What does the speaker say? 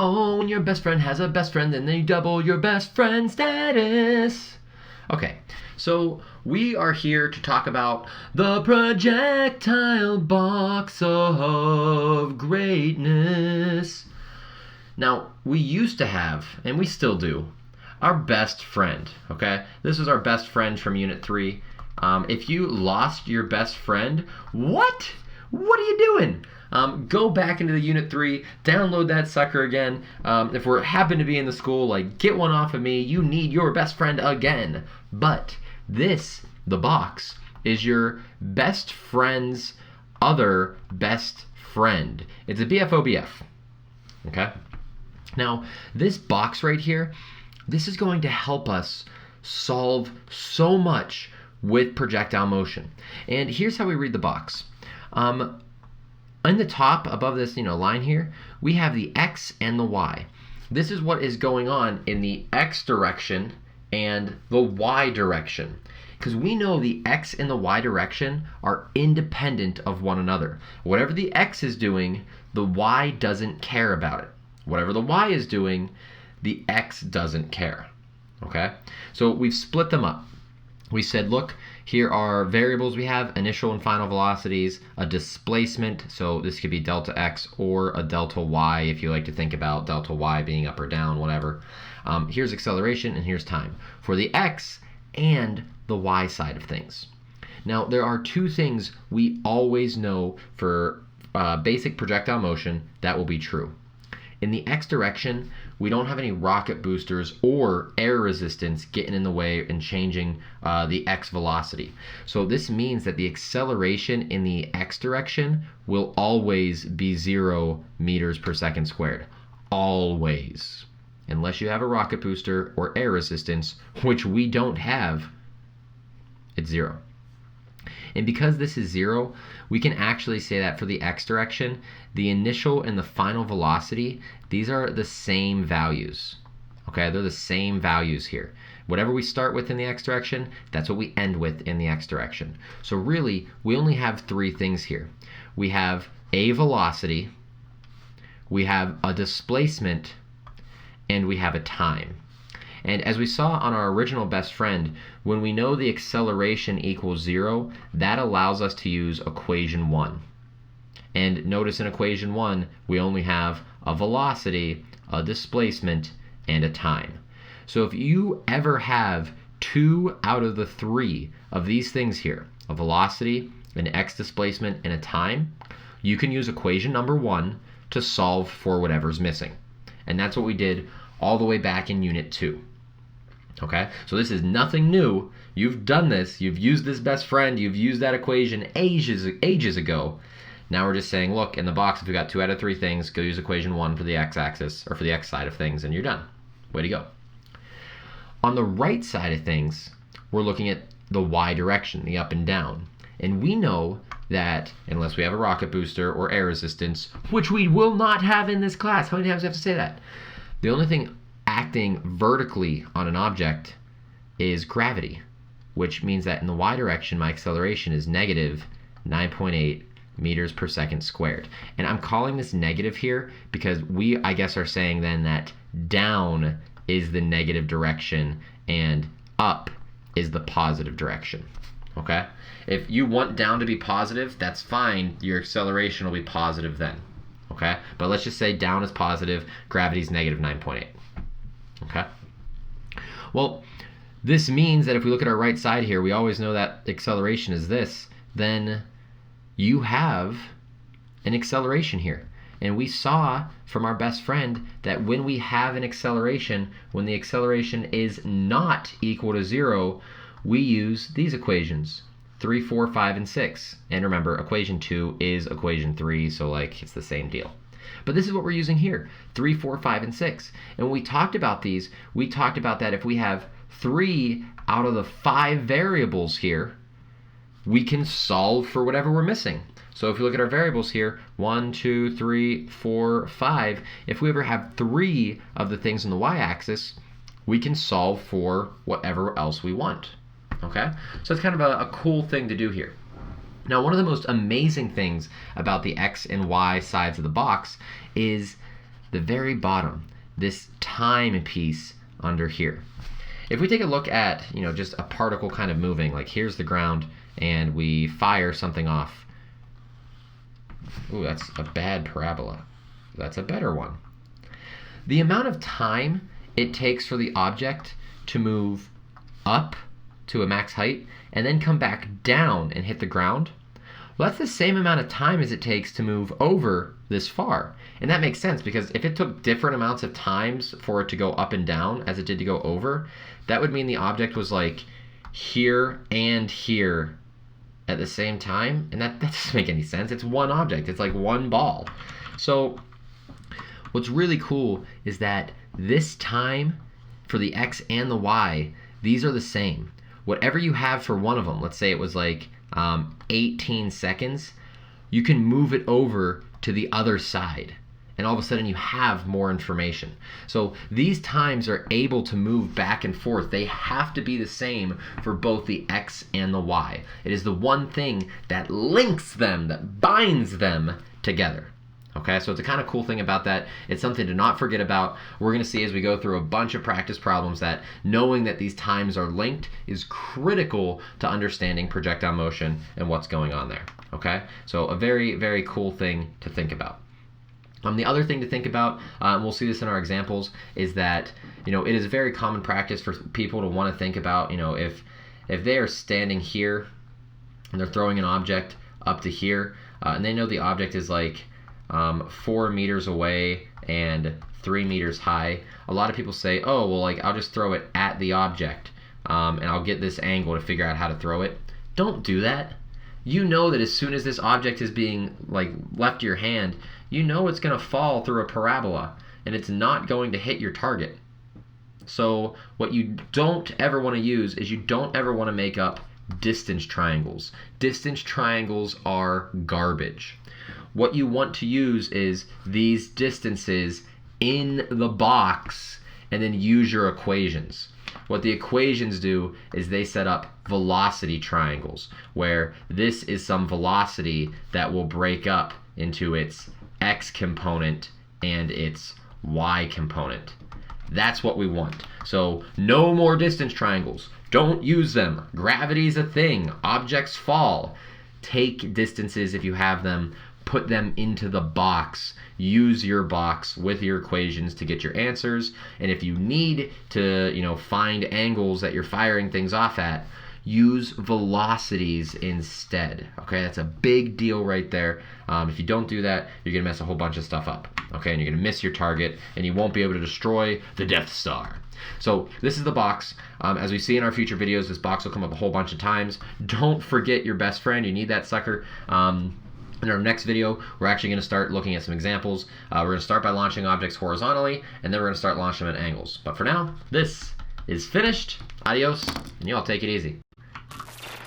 Oh, when your best friend has a best friend, then they double your best friend status. Okay, so we are here to talk about the projectile box of greatness. Now, we used to have, and we still do, our best friend, okay? This is our best friend from Unit 3. If you lost your best friend, what? What are you doing? Go back into the Unit 3, download that sucker again. If we happen to be in the school, like, get one off of me. You need your best friend again. But this, the box, is your best friend's other best friend. It's a BFOBF, okay? Now, this box right here, this is going to help us solve so much with projectile motion. And here's how we read the box. In the top, above this line here, we have the X and the Y. This is what is going on in the X direction and the Y direction. Because we know the X and the Y direction are independent of one another. Whatever the X is doing, the Y doesn't care about it. Whatever the Y is doing, the X doesn't care. Okay? So we've split them up. We said, look, here are variables we have, initial and final velocities, a displacement, so this could be delta x or a delta y if you like to think about delta y being up or down, whatever. Here's acceleration and here's time for the x and the y side of things. Now, there are two things we always know for basic projectile motion that will be true. In the x direction, we don't have any rocket boosters or air resistance getting in the way and changing the x velocity. So this means that the acceleration in the x direction will always be 0 meters per second squared. Always. Unless you have a rocket booster or air resistance, which we don't have, it's 0. And because this is 0, we can actually say that for the x direction, the initial and the final velocity, these are the same values. Okay, they're the same values here. Whatever we start with in the x direction, that's what we end with in the x direction. So really, we only have 3 things here. We have a velocity, we have a displacement, and we have a time. And as we saw on our original best friend, when we know the acceleration equals 0, that allows us to use equation 1. And notice in equation 1, we only have a velocity, a displacement, and a time. So if you ever have 2 out of the 3 of these things here, a velocity, an x displacement, and a time, you can use equation number 1 to solve for whatever's missing. And that's what we did all the way back in Unit 2. Okay, so this is nothing new. You've done this. You've used this best friend. You've used that equation ages ago. Now we're just saying, look, in the box, if we got 2 out of 3 things, go use equation 1 for the x-axis, or for the x side of things, and you're done. Way to go. On the right side of things, we're looking at the y direction, the up and down. And we know that unless we have a rocket booster or air resistance, which we will not have in this class, how many times do I have to say that? The only thing acting vertically on an object is gravity, which means that in the y direction, my acceleration is negative 9.8 meters per second squared. And I'm calling this negative here because we, I guess, are saying then that down is the negative direction and up is the positive direction. Okay? If you want down to be positive, that's fine. Your acceleration will be positive then. Okay? But let's just say down is positive, gravity is negative 9.8. Okay? Well, this means that if we look at our right side here, we always know that acceleration is this. Then you have an acceleration here. And we saw from our best friend that when we have an acceleration, when the acceleration is not equal to 0, we use these equations, 3, 4, 5, and 6. And remember, equation 2 is equation 3, so like it's the same deal. But this is what we're using here, 3, 4, 5, and 6. And when we talked about these, we talked about that if we have 3 out of the 5 variables here, we can solve for whatever we're missing. So if you look at our variables here, 1, 2, 3, 4, 5, if we ever have 3 of the things on the y-axis, we can solve for whatever else we want. Okay? So it's kind of a cool thing to do here. Now, one of the most amazing things about the X and Y sides of the box is the very bottom, this time piece under here. If we take a look at, just a particle kind of moving, like here's the ground, and we fire something off. Ooh, that's a bad parabola. That's a better one. The amount of time it takes for the object to move up to a max height and then come back down and hit the ground, well, that's the same amount of time as it takes to move over this far. And that makes sense, because if it took different amounts of times for it to go up and down as it did to go over, that would mean the object was like here and here at the same time, and that doesn't make any sense. It's one object. It's like one ball. So what's really cool is that this time for the X and the Y, these are the same. Whatever you have for one of them, let's say it was like 18 seconds, you can move it over to the other side, and all of a sudden you have more information. So these times are able to move back and forth. They have to be the same for both the X and the Y. It is the one thing that links them, that binds them together. Okay, so it's a kind of cool thing about that. It's something to not forget about. We're going to see as we go through a bunch of practice problems that knowing that these times are linked is critical to understanding projectile motion and what's going on there. Okay, so a very, very cool thing to think about. The other thing to think about, and we'll see this in our examples, is that it is a very common practice for people to want to think about, if they are standing here and they're throwing an object up to here, and they know the object is like 4 meters away and 3 meters high. A lot of people say, oh, well, like I'll just throw it at the object, and I'll get this angle to figure out how to throw it. Don't do that. You know that as soon as this object is being like left to your hand, you know it's going to fall through a parabola, and it's not going to hit your target. So what you don't ever want to use is you don't ever want to make up distance triangles. Distance triangles are garbage. What you want to use is these distances in the box and then use your equations. What the equations do is they set up velocity triangles, where this is some velocity that will break up into its X component and its Y component. That's what we want. So no more distance triangles. Don't use them. Gravity's a thing. Objects fall. Take distances if you have them. Put them into the box. Use your box with your equations to get your answers. And if you need to, find angles that you're firing things off at, use velocities instead. Okay, that's a big deal right there. If you don't do that, you're gonna mess a whole bunch of stuff up. Okay, and you're gonna miss your target, and you won't be able to destroy the Death Star. So this is the box. As we see in our future videos, this box will come up a whole bunch of times. Don't forget your best friend. You need that sucker. In our next video, we're actually going to start looking at some examples. We're going to start by launching objects horizontally, and then we're going to start launching them at angles. But for now, this is finished. Adios, and you all take it easy.